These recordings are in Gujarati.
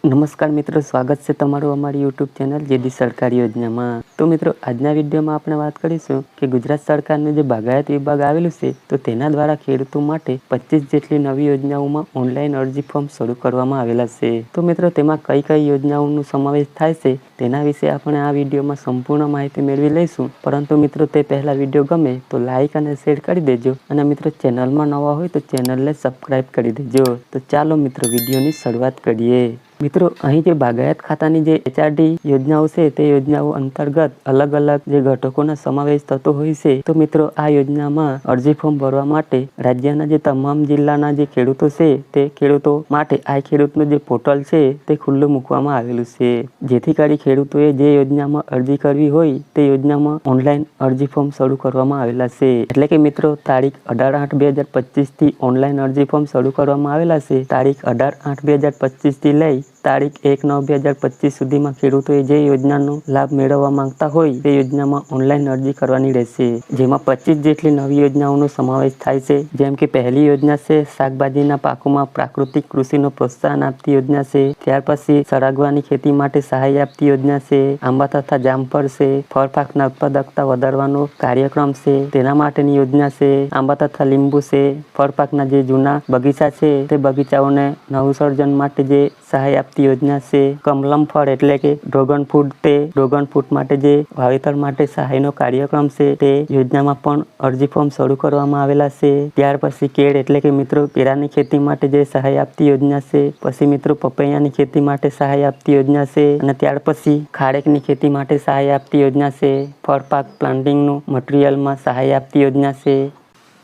નમસ્કાર મિત્રો, સ્વાગત છે તમારું અમારી યુટ્યુબ ચેનલ જેડી સરકારી યોજનામાં। તો મિત્રો, આજના વિડીયોમાં આપણે વાત કરીશું કે ગુજરાત સરકારનું જે બાગાયત વિભાગ આવેલું છે તો તેના દ્વારા ખેડૂતો માટે 25 જેટલી નવી યોજનાઓમાં ઓનલાઈન અરજી ફોર્મ શરૂ કરવામાં આવેલા છે। તો મિત્રો, તેમાં કઈ કઈ યોજનાઓનો સમાવેશ થાય છે તેના વિશે આપણે આ વિડીયોમાં સંપૂર્ણ માહિતી મેળવી લઈશું। પરંતુ મિત્રો, તે પહેલા વિડીયો ગમે તો લાઈક અને શેર કરી દેજો અને મિત્રો ચેનલમાં નવા હોય તો ચેનલને સબસ્ક્રાઇબ કરી દેજો। તો ચાલો મિત્રો, વિડીયોની શરૂઆત કરીએ। મિત્રો, અહીં જે બાગાયત ખાતાની જે HRD યોજનાઓ છે તે યોજનાઓ અંતર્ગત અલગ અલગ જે ઘટકોનો સમાવેશ થતો હોય છે। તો મિત્રો, આ યોજનામાં અરજી ફોર્મ ભરવા માટે રાજ્યના જે તમામ જિલ્લાના જે ખેડૂતો છે તે ખેડૂતો માટે આ ખેડૂતનું જે પોર્ટલ છે તે ખુલ્લું મૂકવામાં આવેલું છે, જેથી કરી ખેડૂતોએ જે યોજનામાં અરજી કરવી હોય તે યોજનામાં ઓનલાઈન અરજી ફોર્મ શરૂ કરવામાં આવેલા છે। એટલે કે મિત્રો, તારીખ 18/8/2025 થી ઓનલાઈન અરજી ફોર્મ શરૂ કરવામાં આવેલા છે। તારીખ 18/8/2025 થી લઈ તારીખ 1/9/2025 સુધીમાં ખેડૂતોએ જે યોજનાનો લાભ મેળવવા માંગતા હોય તે યોજનામાં ઓનલાઈન અરજી કરવાની રહેશે, જેમાં 25 જેટલી નવી યોજનાઓનો સમાવેશ થાય છે। જેમ કે પહેલી યોજના છે શાકભાજીના પાકોમાં પ્રાકૃતિક કૃષિનો પ્રોત્સાહન આપતી યોજના છે। ત્યાર પછી સરાગવાની ખેતી માટે સહાય આપતી યોજના છે। આંબા તથા જામફળ છે, ફળ પાકના ઉત્પાદકતા વધારવાનો કાર્યક્રમ છે તેના માટેની યોજના છે। આંબા તથા લીંબુ છે, ફળ પાકના જે જૂના બગીચા છે તે બગીચાઓને નવસર્જન માટે જે સહાય આપતી યોજના છે। કમલમ ફળ એટલે કે ડ્રેગન ફ્રૂટ માટે જે વાવેતર માટે સહાયનો કાર્યક્રમ છે તે યોજનામાં પણ અરજી ફોર્મ શરૂ કરવામાં આવેલા છે। ત્યાર પછી કેળ એટલે કે મિત્રો કેળાની ખેતી માટે જે સહાય આપતી યોજના છે। પછી મિત્રો પપૈયાની ખેતી માટે સહાય આપતી યોજના છે અને ત્યાર પછી ખારેકની ખેતી માટે સહાય આપતી યોજના છે। ફળ પાક પ્લાન્ટિંગનું મટીરિયલમાં સહાય આપતી યોજના છે।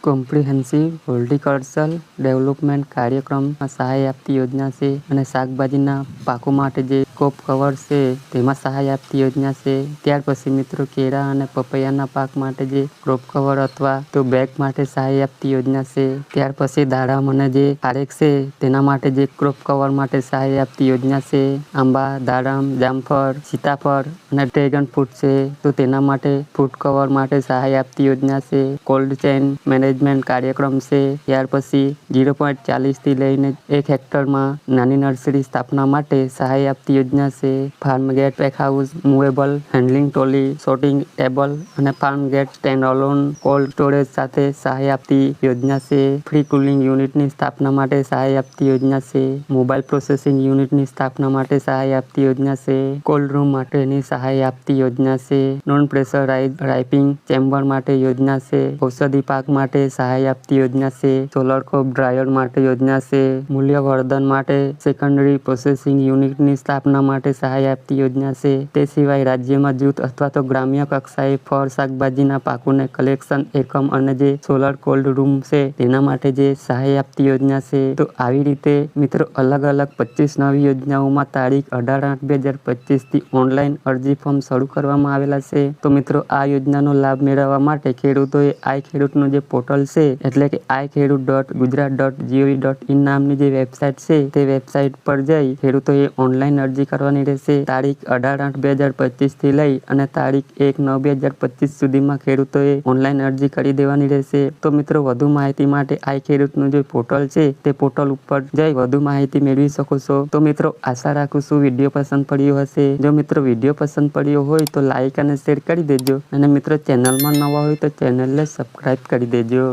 કોમ્પ્રિહેન્સિવ હોર્ટિકલ્ચરલ ડેવલપમેન્ટ કાર્યક્રમમાં સહાય આપતી યોજના છે અને શાકભાજીના પાકો માટે જે ક્રોપ કવર છે તેમાં સહાય આપતી યોજના છે। ત્યાર પછી મિત્રો કેળા અને પપૈયાના પાક માટે જે ક્રોપ કવર અથવા તો બેગ માટે સહાય આપતી યોજના છે। ત્યાર પછી દાડમ અને જે ખારેક છે તેના માટે જે ક્રોપ કવર માટે સહાય આપતી યોજના છે। આંબા, દાડમ, જામફળ, સીતાફળ અને ડ્રેગન ફ્રૂટ છે તો તેના માટે ફ્રૂટ કવર માટે સહાય આપતી યોજના છે। કોલ્ડ ચેન મેનેજમેન્ટ કાર્યક્રમ છે। ત્યાર પછી 0.40 થી લઈને 1 હેક્ટરમાં નાની નર્સરી સ્થાપના માટે સહાય આપતી યોજના છે। Farm gate pack house, movable handling trolley, sorting table અને farm gate stand alone cold storage સાથે સહાય આપતી યોજના છે। ફ્રી કુલિંગ યુનિટની સ્થાપના માટે સહાય આપતી યોજના છે। મોબાઈલ પ્રોસેસિંગ યુનિટની સ્થાપના માટે સહાય આપતી યોજના છે। કોલ્ડ રૂમ માટેની સહાય આપતી યોજના છે। નોન પ્રેશરાઇઝ રાઇપિંગ ચેમ્બર માટે યોજના છે। ઔષધિ પાક માટે સહાય આપતી યોજના છે। સોલર ક્રોપ ડ્રાયર માટે યોજના છે। મૂલ્યવર્ધન માટે સેકન્ડરી પ્રોસેસિંગ યુનિટની સ્થાપના માટે સહાય આપતી યોજના છે। તે સિવાય રાજ્યમાં જૂથ અથવા તો ગ્રામ્ય કક્ષાએ ફળ શાકભાજીના પાકોને કલેક્શન એકમ અને જે સોલર કોલ્ડ રૂમ છે તેના માટે જે સહાય આપતી યોજના છે। તો આવી રીતે મિત્રો અલગ અલગ 25 નવી યોજનાઓમાં તારીખ 18/8/2025 થી ઓનલાઈન અરજી ફોર્મ શરૂ કરવામાં આવેલા છે। તો મિત્રો, આ યોજનાનો લાભ મેળવવા માટે ખેડૂતોએ આઈ ખેડૂતનું જે પોર્ટલ છે એટલે કે iKheduत.gujarat.gov.in નામની જે વેબસાઇટ છે તે વેબસાઇટ પર જઈ ખેડૂતોએ ઓનલાઈન અરજી કરવાની રહેશે। તારીખ 18/8/2025 થી લઈ અને તારીખ 1/9/2025 સુધીમાં ખેડૂતોએ ઓનલાઈન અરજી કરી દેવાની રહેશે। તો મિત્રો, વધુ માહિતી માટે આઈ ખેડૂતનું જે પોર્ટલ છે તે પોર્ટલ ઉપર જઈ વધુ માહિતી મેળવી શકો છો। તો મિત્રો, આશા રાખું છું વિડીયો પસંદ પડ્યો હશે। જો મિત્રો વિડીયો પસંદ પડ્યો હોય તો લાઈક અને શેર કરી દેજો અને મિત્રો ચેનલમાં નવા હોય તો ચેનલને સબસ્ક્રાઇબ કરી દેજો।